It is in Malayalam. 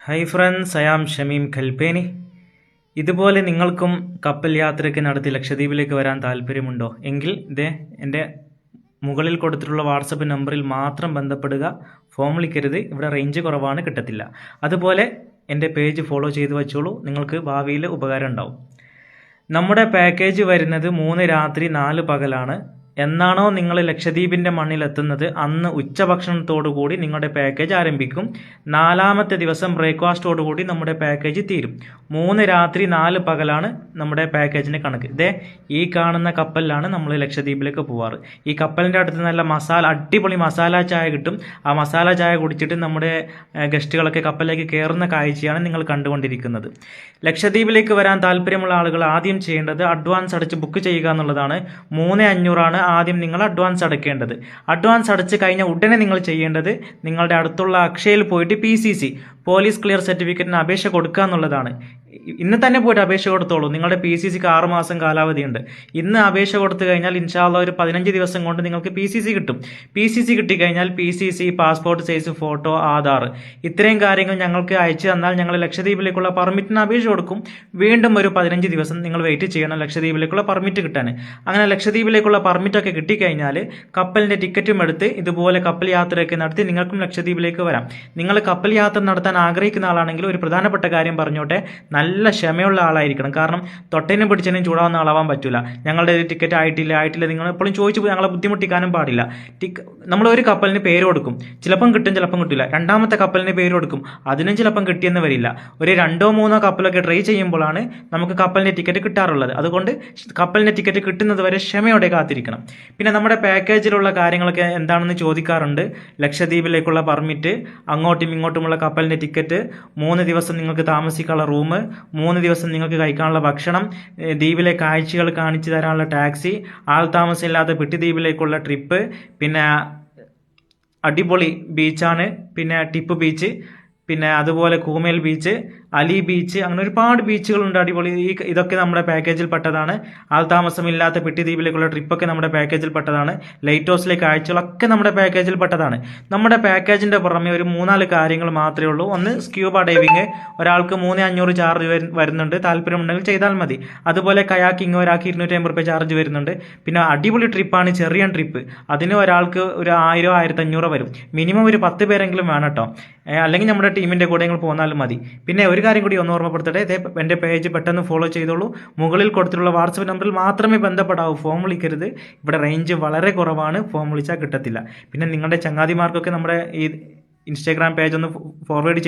Hi friends, I am Shameem Kalpeni. ഇതുപോലെ നിങ്ങൾക്കും കപ്പൽ യാത്രയ്ക്ക് നടത്തി ലക്ഷദ്വീപിലേക്ക് വരാൻ താല്പര്യമുണ്ടോ എങ്കിൽ എൻ്റെ മുകളിൽ കൊടുത്തിട്ടുള്ള വാട്സപ്പ് നമ്പറിൽ മാത്രം ബന്ധപ്പെടുക. ഫോം വിളിക്കരുത്, ഇവിടെ റേഞ്ച് കുറവാണ്, കിട്ടത്തില്ല. അതുപോലെ എൻ്റെ പേജ് ഫോളോ ചെയ്ത് വെച്ചോളൂ, നിങ്ങൾക്ക് ഭാവിയിൽ ഉപകാരം ഉണ്ടാവും. നമ്മുടെ പാക്കേജ് വരുന്നത് 3 രാത്രി 4 പകലാണ്. എന്നാണോ നിങ്ങൾ ലക്ഷദ്വീപിൻ്റെ മണ്ണിലെത്തുന്നത് അന്ന് ഉച്ചഭക്ഷണത്തോടുകൂടി നിങ്ങളുടെ പാക്കേജ് ആരംഭിക്കും. 4-ാമത്തെ ദിവസം ബ്രേക്ക്ഫാസ്റ്റോടുകൂടി നമ്മുടെ പാക്കേജ് തീരും. 3 രാത്രി 4 പകലാണ് നമ്മുടെ പാക്കേജിൻ്റെ കണക്ക്. ഈ കാണുന്ന കപ്പലിലാണ് നമ്മൾ ലക്ഷദ്വീപിലേക്ക് പോവാറ്. ഈ കപ്പലിൻ്റെ അടുത്ത് നല്ല അടിപൊളി മസാല ചായ കിട്ടും. ആ മസാല ചായ കുടിച്ചിട്ട് നമ്മുടെ ഗസ്റ്റുകളൊക്കെ കപ്പലിലേക്ക് കയറുന്ന കാഴ്ചയാണ് നിങ്ങൾ കണ്ടുകൊണ്ടിരിക്കുന്നത്. ലക്ഷദ്വീപിലേക്ക് വരാൻ താല്പര്യമുള്ള ആളുകൾ ആദ്യം ചെയ്യേണ്ടത് അഡ്വാൻസ് അടച്ച് ബുക്ക് ചെയ്യുക എന്നുള്ളതാണ്. 3,500 ആദ്യം നിങ്ങൾ അഡ്വാൻസ് അടയ്ക്കേണ്ടത്. അഡ്വാൻസ് അടച്ച് കഴിഞ്ഞ ഉടനെ നിങ്ങൾ ചെയ്യേണ്ടത് നിങ്ങളുടെ അടുത്തുള്ള അക്ഷയയിൽ പോയിട്ട് PCC പോലീസ് ക്ലിയർ സർട്ടിഫിക്കറ്റിന് അപേക്ഷ കൊടുക്കുക എന്നുള്ളതാണ്. ഇന്ന് തന്നെ പോയിട്ട് അപേക്ഷ കൊടുത്തോളൂ. നിങ്ങളുടെ PCCക്ക് 6 മാസം കാലാവധിയുണ്ട്. ഇന്ന് അപേക്ഷ കൊടുത്തു കഴിഞ്ഞാൽ ഇൻഷാ അല്ലാഹ് ഒരു 15 ദിവസം കൊണ്ട് നിങ്ങൾക്ക് PCC കിട്ടും. PCC കിട്ടിക്കഴിഞ്ഞാൽ PCC, passport size photo, Aadhaar, ഇത്രയും കാര്യങ്ങൾ ഞങ്ങൾക്ക് അയച്ചു തന്നാൽ ഞങ്ങൾ ലക്ഷദ്വീപിലേക്കുള്ള പെർമിറ്റിന് അപേക്ഷ കൊടുക്കും. വീണ്ടും ഒരു 15 ദിവസം നിങ്ങൾ വെയിറ്റ് ചെയ്യണം ലക്ഷദ്വീപിലേക്കുള്ള പെർമിറ്റ് കിട്ടാൻ. അങ്ങനെ ലക്ഷദ്വീപിലേക്കുള്ള പെർമിറ്റൊക്കെ കിട്ടിക്കഴിഞ്ഞാൽ കപ്പലിൻ്റെ ടിക്കറ്റും എടുത്ത് ഇതുപോലെ കപ്പൽ യാത്രയൊക്കെ നടത്തി നിങ്ങൾക്കും ലക്ഷദ്വീപിലേക്ക് വരാം. നിങ്ങൾ കപ്പൽ യാത്ര നടത്താൻ ആഗ്രഹിക്കുന്ന ആളാണെങ്കിൽ ഒരു പ്രധാനപ്പെട്ട കാര്യം പറഞ്ഞോട്ടെ, നല്ല ക്ഷമയുള്ള ആളായിരിക്കണം. കാരണം തൊട്ടേനും പിടിച്ചതിനും ചൂടാവുന്ന ആളാവാൻ പറ്റില്ല. ഞങ്ങളുടെ ടിക്കറ്റ് ആയിട്ടില്ല നിങ്ങൾ എപ്പോഴും ചോദിച്ചു ഞങ്ങളെ ബുദ്ധിമുട്ടിക്കാനും പാടില്ല. നമ്മൾ ഒരു കപ്പലിന് പേര് കൊടുക്കും, ചിലപ്പം കിട്ടും ചിലപ്പം കിട്ടില്ല. 2-ാമത്തെ കപ്പലിന് പേര് കൊടുക്കും, അതിനും ചിലപ്പം കിട്ടിയെന്ന് വരില്ല. ഒരു 2-3 കപ്പലൊക്കെ ട്രൈ ചെയ്യുമ്പോഴാണ് നമുക്ക് കപ്പലിൻ്റെ ടിക്കറ്റ് കിട്ടാറുള്ളത്. അതുകൊണ്ട് കപ്പലിൻ്റെ ടിക്കറ്റ് കിട്ടുന്നത് വരെ ക്ഷമയോടെ കാത്തിരിക്കണം. പിന്നെ നമ്മുടെ പാക്കേജിലുള്ള കാര്യങ്ങളൊക്കെ എന്താണെന്ന് ചോദിക്കാറുണ്ട്. ലക്ഷദ്വീപിലേക്കുള്ള പെർമിറ്റ്, അങ്ങോട്ടും ഇങ്ങോട്ടുമുള്ള കപ്പലിൻ്റെ ടിക്കറ്റ്, 3 ദിവസം നിങ്ങൾക്ക് താമസിക്കാനുള്ള റൂം, 3 ദിവസം നിങ്ങൾക്ക് കഴിക്കാനുള്ള ഭക്ഷണം, ദ്വീപിലെ കാഴ്ചകൾ കാണിച്ചു തരാനുള്ള ടാക്സി, ആൾ താമസമില്ലാത്ത പെട്ടിദ്വീപിലേക്കുള്ള ട്രിപ്പ്, പിന്നെ അടിപൊളി ബീച്ചാണ്, പിന്നെ ടിപ്പ് ബീച്ച്, പിന്നെ അതുപോലെ കൂമേൽ ബീച്ച്, അലി ബീച്ച്, അങ്ങനെ ഒരുപാട് ബീച്ചുകളുണ്ട് അടിപൊളി. ഇതൊക്കെ നമ്മുടെ പാക്കേജിൽ പെട്ടതാണ്. ആൾ താമസമില്ലാത്ത പെട്ടിദ്വീപിലേക്കുള്ള ട്രിപ്പൊക്കെ നമ്മുടെ പാക്കേജിൽ പെട്ടതാണ്. ലൈറ്റ് ഹൗസിലെ കാഴ്ചകളൊക്കെ നമ്മുടെ പാക്കേജിൽ പെട്ടതാണ്. നമ്മുടെ പാക്കേജിൻ്റെ പുറമെ ഒരു 3-4 കാര്യങ്ങൾ മാത്രമേ ഉള്ളൂ. ഒന്ന് സ്ക്യൂബ ഡൈവിങ്, ഒരാൾക്ക് 3,500 ചാർജ് വരുന്നുണ്ട്. താല്പര്യമുണ്ടെങ്കിൽ ചെയ്താൽ മതി. അതുപോലെ കയാക്കിങ് ഒരാൾക്ക് 250 രൂപ ചാർജ് വരുന്നുണ്ട്. പിന്നെ അടിപൊളി ട്രിപ്പാണ് ചെറിയ ട്രിപ്പ്, അതിന് ഒരാൾക്ക് ഒരു 1,000-1,500 വരും. മിനിമം ഒരു 10 പേരെങ്കിലും വേണം കേട്ടോ, അല്ലെങ്കിൽ നമ്മുടെ ടീമിൻ്റെ കൂടെ നിങ്ങൾ പോന്നാലും മതി. പിന്നെ ഒരു കാര്യം കൂടി ഒന്ന് ഓർമ്മപ്പെടുത്തട്ടെ, എൻ്റെ പേജ് പെട്ടെന്ന് ഫോളോ ചെയ്തോളൂ. മുകളിൽ കൊടുത്തിട്ടുള്ള വാട്സപ്പ് നമ്പറിൽ മാത്രമേ ബന്ധപ്പെടാവൂ. ഫോം വിളിക്കരുത്, ഇവിടെ റേഞ്ച് വളരെ കുറവാണ്, ഫോം വിളിച്ചാൽ കിട്ടത്തില്ല. പിന്നെ നിങ്ങളുടെ ചങ്ങാതിമാർക്കൊക്കെ നമ്മുടെ ഈ ഇൻസ്റ്റാഗ്രാം പേജ് ഒന്ന് ഫോർവേഡ് ചെയ്ത്